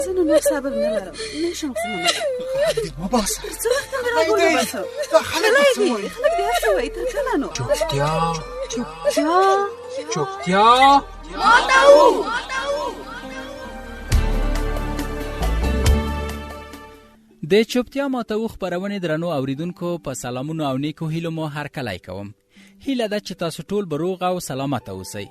زه نور صبر نه لرم، نشم خونه ما باسه څه وخت مې راغلی باسه دا خلک څه وایي؟ خلک دې هر څه وایي، تر کله نو؟ چوپتیا د چوپتیا ماتو خپرونې درنو اوریدونکو په سلامونو او نیکو هیلو مو هرکلی کوم. هیله ده چې تاسو ټول به روغ او سلامت اوسئ.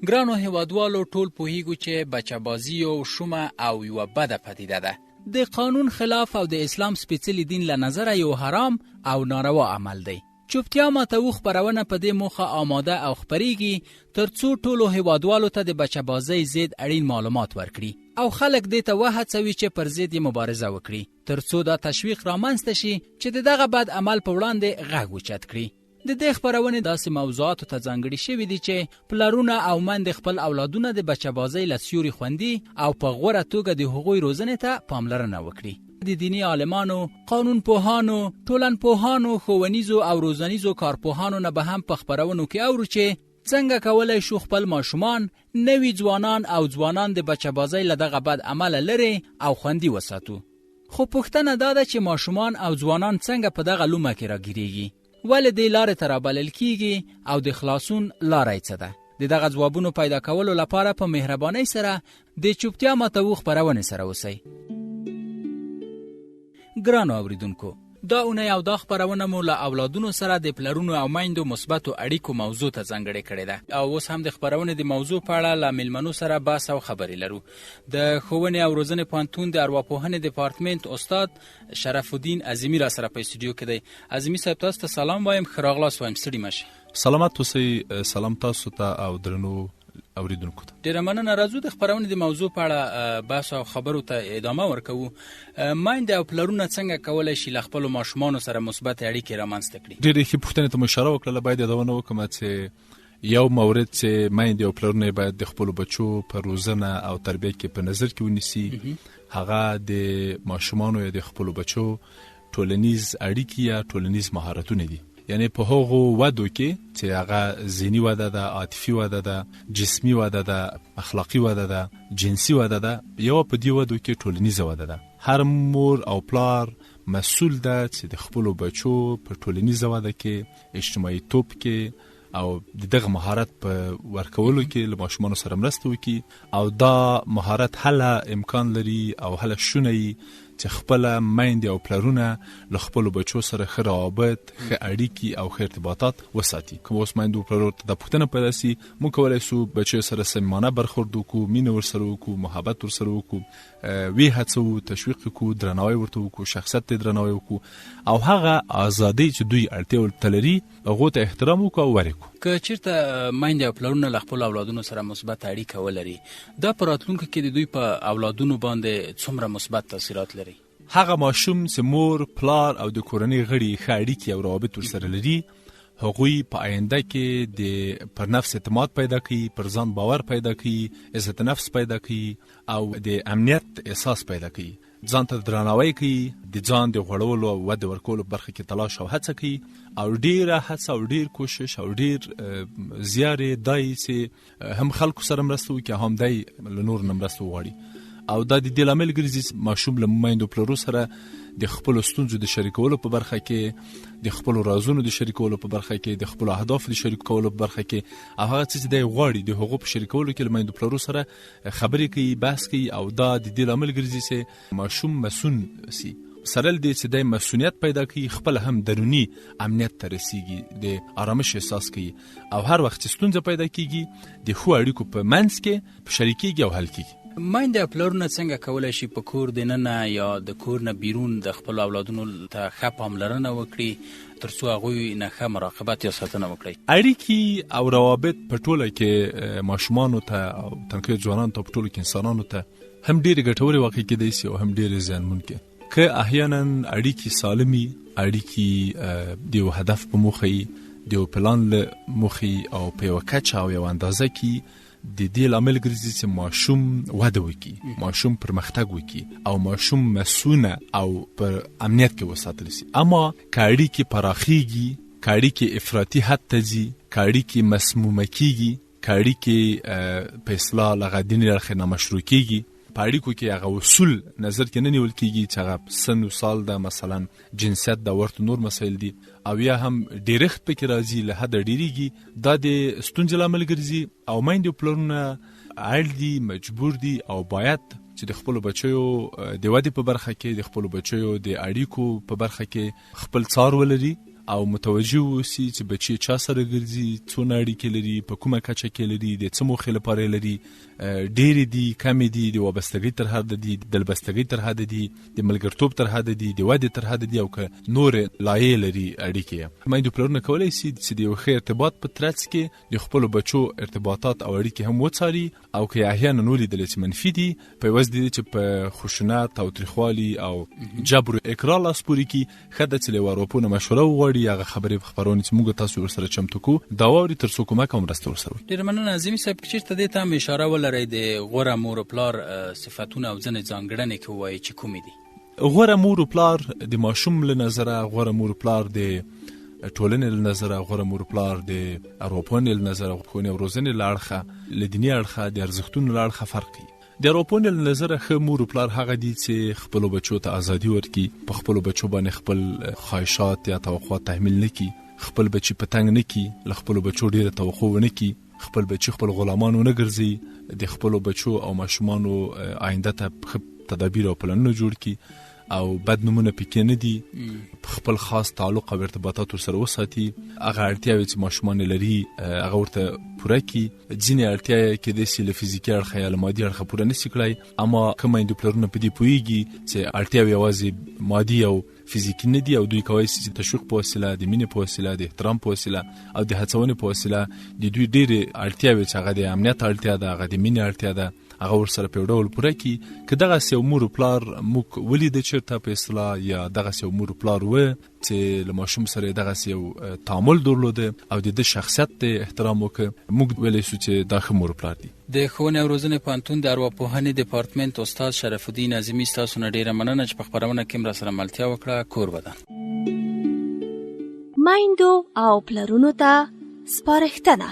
ګرانو هیوادوالو، ټول پوهیږو چې بچه‌بازي یو شومه او یوه بده پدیده ده. د قانون خلاف او د اسلام سپېڅلي دین له نظره یو حرام او ناروا عمل دی. چوپتیا ماتو خپرونه په دې موخه آماده او خپریږي ترڅو ټولو هیوادوالو ته د بچه‌بازۍ ضد اړین معلومات ورکړي او خلک دې ته وهڅوي چې پر ضد یې مبارزه وکړي، ترڅو دا تشویق رامنځته شي چې د دغه بد عمل په وړاندې غږ اوچت کړي. د دې خپرونې داسې موضوعاتو ته ځانګړي شوي دي چې پلرونه او میندې خپل اولادونه د بچه‌بازۍ له سیوري خوندي او په غوره توګه د هغوی روزنې ته پاملرنه وکړي. د دینی عالمانو، قانون پوهانو، ټولنپوهانو، ښوونیزو او روزنیزو کارپوهانو نه به هم په خپرونو کې اورو چې څنګه کولی شو خپل ماشومان، نوي ځوانان او ځوانان د بچه‌بازۍ له دغه بد عمله لرې او خوندي وساتو. خو پوښتنه دا ده چې ماشومان او ځوانان څنګه په دغه لومه کې راګیرېږي؟ ولې دې لارې ته رابلل کیږي او د خلاصون لاره یې څه ده؟ د دغه ځوابونو پیدا کولو لپاره په مهربانۍ سره د چوپتیا ماتو خپرونې سره اوسئ. ګرانو اوریدونکو، دا اونۍ او دا خپرونه مو له اولادونو سره د پلرونو او میندو مثبتو اړیکو موضوع ته ځانګړې کړې ده او اوس هم د خپرونې د موضوع په اړه له میلمنو سره بحث او خبرې لرو. د ښوونې او روزنې پوهنتون د ارواپوهنې دپارتمنټ استاد شرف الدین عظیمي را سره په استودیو کې دی. عظیمي صاحب، تاسو ته سلام وایم، ښه راغلاست وایم، ستړي مه شئ. سلامت اوسئ. سلام تاسو ته او درنو اوریدونکو ته. ډیره مننه. راځو د خپرونې د موضوع په اړه بحث او خبرو ته ادامه ورکوو. میندې او پلرونه څنګه کولی شي له خپلو ماشومانو سره مثبت اړیکې رامنځته کړي؟ ډېرې ښې پوښتنې ته مو اشاره وکړله. باید یادونه وکړم چې یو مورد چې میندې او پلرونه باید د خپلو بچو په روزنه او تربیه کې په نظر کې ونیسي، هغه د ماشومانو یا د خپلو بچو ټولنیز اړیکې یا ټولنیز مهارتونه دي. یعنی په هغو ودو کې چې هغه ذهني وده ده، عاطفي وده ده، جسمي وده ده، اخلاقی وده ده، جنسي وده ده، یو په دې ودو کې ټولنیزه وده ده. هر مور او پلار مسؤل ده چې د خپلو بچو په ټولنیزه وده کې، اجتماعي توب کې او دغه مهارت په ورکولو کې له ماشومانو سره مرسته وکړي او دا مهارت هله امکان لري او هله شونی چې خپل میندې او پلرونه له خپل بچو سره ښه روابط، ښه اړیکې او ښه ارتباطات وساتي. کوم اوس میندو پلرو ته د پوښتنه پیدا سي، موږ کولی شو بچو سره صمیمانه برخورد وکړو، مینه ورسره وکړو، محبت ورسره وکړو، وی هڅو، تشویق وکړو، درناوی ورته وکړو، شخصیت ته درناوی وکړو او هغه ازادي چې دوی اړتیا ورته لري هغو ته احترام وکړو او ورکړو. که چیرته میندې او پلرونه له خپلو اولادونو سره مثبت اړیکه ولري، دا په راتلونکي کې د دوی په اولادونو باندې څومره مثبت تاثیرات لري؟ هغه ماشوم چې مور، پلار او د کورنۍ غړي ښه اړیکې او روابط ورسره لري، هغوی په آینده کې د پر نفس اعتماد پیدا کوي، پر ځان باور پیدا کوي، عزت نفس پیدا کوي او د امنیت احساس پیدا کوي، ځان ته درناوی کوي، د ځان د غوړولو او وده ورکولو برخه کې تلاش او هڅه کوي او ډیره هڅه او ډیر کوشش او ډیر زیار دای چې هم خلکو سره مرسته وکړي، هم دای له نور نه مرسته وغواړي او دا د دې لامل ګرځي ماشوم له میندو پلرو سره د خپلو ستونزو د شریکولو په برخه کې، د خپلو رازونو د شریکولو په برخه کې، د خپلو اهدافو د شریکولو په برخه کې او هغه څه چې دی غواړي د هغو په شریکولو کې له میندو پلرو سره خبرې کوي، بحث کوي او دا د دې لامل ګرځي چې ماشوم مسؤل سي. سره دې چې د مسؤلیت پیدا کوي، خپل هم درونی امنیت ته رسیږي، د آرامش احساس کوي او هر وخت چې ستونزه پیدا کیږي د ښو اړیکو په منځ کې په شریکېږي او حل کیږي. میندې او پلرونه څنګه کولی شي په کور دننه یا د کور نه بیرون د خپلو اولادونو ته ښه پاملرنه وکړي ترڅو هغوی نه ښه مراقبت یا ساتنه وکړي؟ اړیکې او روابط په ټوله کې ماشومانو ته او تنکي ځوانانو ته، په ټوله کې انسانانو ته هم ډېرې ګټورې واقع کېدای شي او هم ډېرې زیانمنونکې. که احیانا اړیکې سالمي، اړیکې د یو هدف په موخه، د یو پلان له موخې او په یوه کچه او یو اندازه کې د دې لامل ګرځي چې ماشوم وده وکړي، ماشوم پرمختګ وکړي او ماشوم مسؤونه او پر امنیت کې وساتل شي. اما که اړیکې پراخیږي، که اړیکې افراطي حد ته ځي، که اړیکې مسمومه کیږي، که اړیکې په اصطلاح له دیني اړخه نه مشروع کیږي، په اړیکو کې هغه اصول نظر کې نه نیول کیږي چې هغه سن و سال ده، مثلا جنسیت د ورته نور مسایل دي، او یا هم ډیرښت پکې راځي، له حده ډیریږي، دا د ستونزې لامل ګرځي. او میندې پلرونه اړ دي، مجبور دي او باید چې د خپل بچیو د ودې په برخه کې، د خپل بچیو د اړیکو په برخه کې خپل څار ولري او متوجه اوسي چې بچی چا سره ګرځي، څونه اړیکې لري، په کومه کچه کې لري، د څه موخې لپاره لري، ډېرې دي، کمې دي، د وابستګۍ تر حده دي، د دلبستګۍ تر حده دي، د ملګرتوب تر حده دي، د ودې تر حده دي، او که نور لایې لري اړیکې. میندې پلرونه کولی شي چې د یو ښه ارتباط په ترڅ کې د خپلو بچو ارتباطات او اړیکې هم وڅاري، او که احیانا ولیدل چې منفي دي، په عوض دي چې په خشونت او تریخوالي او جبر و اکراه لاس پورې کړي، ښه ده چې له وارپونه مشوره وغواړي، هغه خبرې خپرونې چې موږ تاسو ورسره چمتو کوو دا واوري، تر څو کومک او مرسته ورسره وکړي. ډېره مننه عظیمي صاحب. که چېرته دې ته هم اشاره ولرئ د غوره مور و پلار صفتونه او ځینې ځانګړنې که ووایي چې کومې دي؟ غوره مور و پلار د ماشوم له نظره، غوره مور و پلار د ټولنې له نظره، غوره مور و پلار د ارواپوهنې له نظره، ښوونې او روزنې له اړخه، له دیني اړخه، د ارزښتونو له اړخه فرق کوي. د ارواپوهنې له نظره ښه مور و پلار هغه دي چې خپلو بچو ته ازادي ورکړي، په خپلو بچو باندې خپل خواهشات یا توقعات تحمیل نه کړي، خپل بچي په تنګ نه کړي، له خپلو بچو ډېره توقع ونه کړي، خپل بچي خپل غلامان ونه ګرځي، د خپلو بچو او ماشومانو آینده ته ښه تدابیر او پلانونه جوړ کړي، او بد نمونه پکې نه دي، خپل خاص تعلق او ارتباطات ورسره وساتي، هغه اړتیاوې چې ماشومان لري هغه ورته پوره کړي. ځینې اړتیاوې کېدای شي له فزیکي اړخه یا له مادي اړخه پوره نه شي کړی، اما که میندې پلرونه په دې پوهېږي چې اړتیاوې یوازې مادي او فزیکي نه دي، او دوی کولی شي چې تشویق په وسیله، د مینې په وسیله، د احترام په وسیله او د هڅونې په وسیله د دوی ډېرې اړتیاوې چې هغه د امنیت اړتیا ده، هغه د مینې اړتیا ده، هغه ورسره په یو ډول پوره کړي. که دغسې یو مور و پلار موږ ولیده چېرته په اصطلاح، یا دغسې یو مور و پلار و چې له ماشوم سره یې دغسې یو تعامل درلوده او د ده شخصیت ته احترام وکړه، موږ ویلی شو چې دا ښه مور و پلار دي. د ښوونې او روزنې پوهنتون د ارواپوهنې ډپارټمنټ استاد شرف الدین عظیمي، ستاسو نه ډېره مننه چې په خپرونه کې هم راسره ملتیا وکړه. کور ودان. میندو او پلرونو ته سپارښتنه.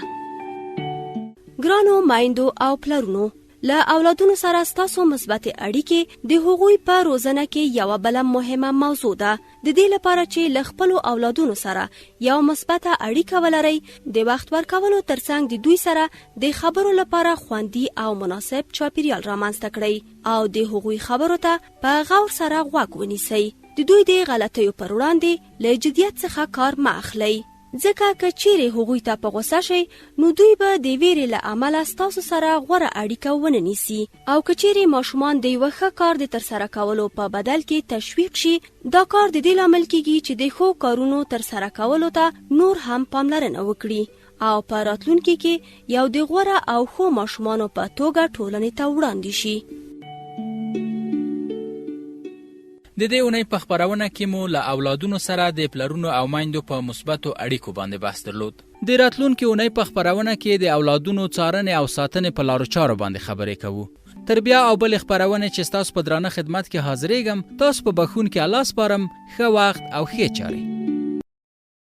ګرانو میندو او پلرونو، له اولادونو سره ستاسو مثبت اړیکې د هغوی په روزنه کې یوه بله مهمه موضوع ده. د دې لپاره چې له خپلو اولادونو سره یو مثبته اړیکه ولرئ، د وخت ورکولو ترڅنګ د دوی سره د خبرو لپاره خوندي او مناسب چاپیریال رامنځته کړئ، او د هغوی خبرو ته په غور سره غوږ ونیسئ. د دوی د غلطیو پر وړاندې له جدیت څخه کار مه اخلئ، ځکه که چیرې هغوی ته په غوسه شئ، نو دوی به د ویرې له امله ستاسو سره غوره اړیکه ونه نیسي، او که چیرې ماشومان د یوه ښه کار د ترسره کولو په بدل کې تشویق شي، دا کار د دې لامل کیږي چې د ښو کارونو ترسره کولو ته نور هم پاملرنه وکړي، او په راتلونکي کې یو د غوره او ښو ماشومانو په توګه ټولنې ته وړاندې شي. د دې اونۍ په خپرونه کې مو له اولادونو سره د پلرونو او میندو په مثبتو اړیکو باندې بحث درلود. د راتلونکي اونۍ په خپرونه کې د اولادونو څارنې او ساتنې په لارو چارو باندې خبرې کوو. تر بیا او بل خپرونه چې تاسو په درانه خدمت کې حاضرېږم، تاسو په بخښونکي الله سپارم. ښه وخت او ښې چارې.